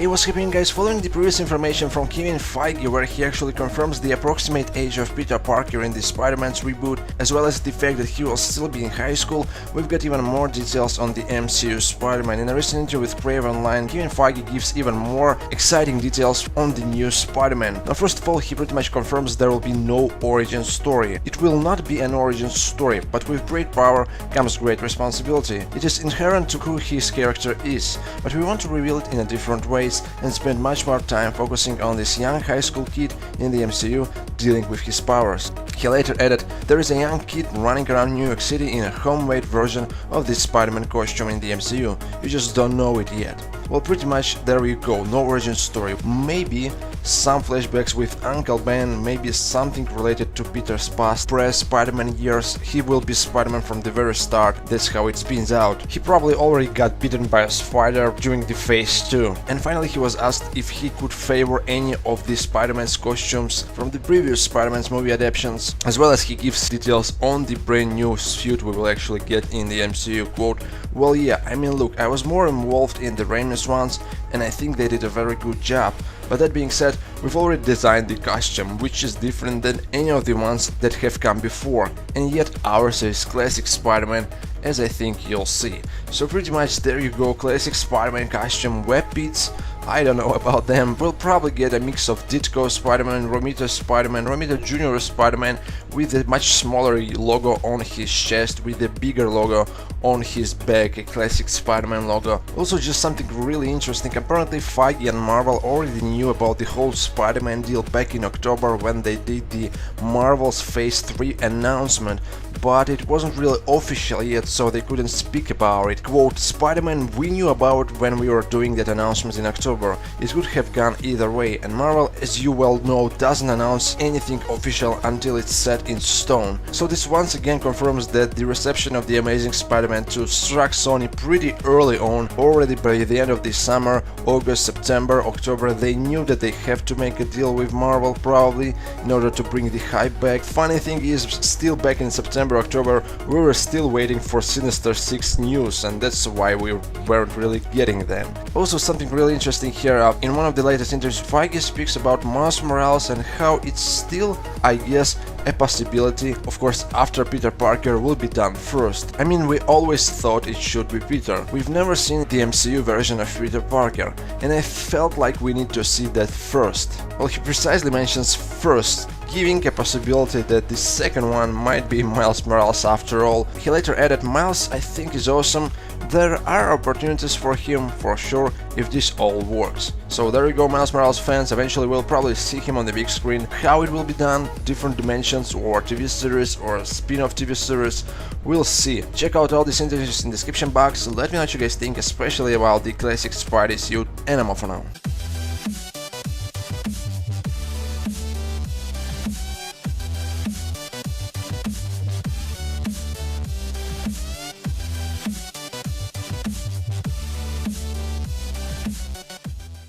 Hey, what's happening, guys? Following the previous information from Kevin Feige, where he actually confirms the approximate age of Peter Parker in the Spider-Man's reboot, as well as the fact that he will still be in high school, we've got even more details on the MCU Spider-Man. In a recent interview with Crave Online, Kevin Feige gives even more exciting details on the new Spider-Man. Now, first of all, he pretty much confirms there will be no origin story. It will not be an origin story, but with great power comes great responsibility. It is inherent to who his character is, but we want to reveal it in a different ways and spend much more time focusing on this young high school kid in the MCU dealing with his powers. He later added, there is a young kid running around New York City in a home-made version of this Spider-Man costume in the MCU, you just don't know it yet. Well, pretty much there you go, no origin story. Maybe some flashbacks with Uncle Ben, maybe something related to Peter's past pre-Spider-Man years. He will be Spider-Man from the very start, that's how it spins out. He probably already got bitten by a spider during the Phase 2. And finally he was asked if he could favor any of the Spider-Man's costumes from the previous Spider-Man's movie adaptations, as well as he gives details on the brand new suit we will actually get in the MCU. Quote, well, yeah, I mean, look, I was more involved in the Raimi's ones and I think they did a very good job. But that being said, we've already designed the costume, which is different than any of the ones that have come before, and yet ours is classic Spider-Man, as I think you'll see. So pretty much there you go, classic Spider-Man costume, web beats. I don't know about them. We'll probably get a mix of Ditko Spider-Man, Romita Spider-Man, Romita Jr. Spider-Man with a much smaller logo on his chest, with a bigger logo on his back, a classic Spider-Man logo. Also, just something really interesting, apparently Feige and Marvel already knew about the whole Spider-Man deal back in October when they did the Marvel's Phase 3 announcement, but it wasn't really official yet, so they couldn't speak about it. Quote, Spider-Man we knew about when we were doing that announcement in October. It could have gone either way, and Marvel, as you well know, doesn't announce anything official until it's set in stone. So this once again confirms that the reception of The Amazing Spider-Man 2 struck Sony pretty early on. Already by the end of the summer, August, September, October, they knew that they have to make a deal with Marvel probably in order to bring the hype back. Funny thing is, still back in September, October, we were still waiting for Sinister 6 news, and that's why we weren't really getting them. Also, something really interesting here, in one of the latest interviews, Feige speaks about Miles Morales and how it's still, I guess, a possibility, of course, after Peter Parker will be done first. I mean, we always thought it should be Peter. We've never seen the MCU version of Peter Parker, and I felt like we need to see that first. Well, he precisely mentions first, giving a possibility that the second one might be Miles Morales after all. He later added, Miles I think is awesome, there are opportunities for him for sure if this all works. So there you go, Miles Morales fans, eventually we'll probably see him on the big screen. How it will be done, different dimensions or TV series or spin-off TV series, we'll see. Check out all these interviews in the description box, let me know what you guys think, especially about the classic Spidey suit, and I'm off for now.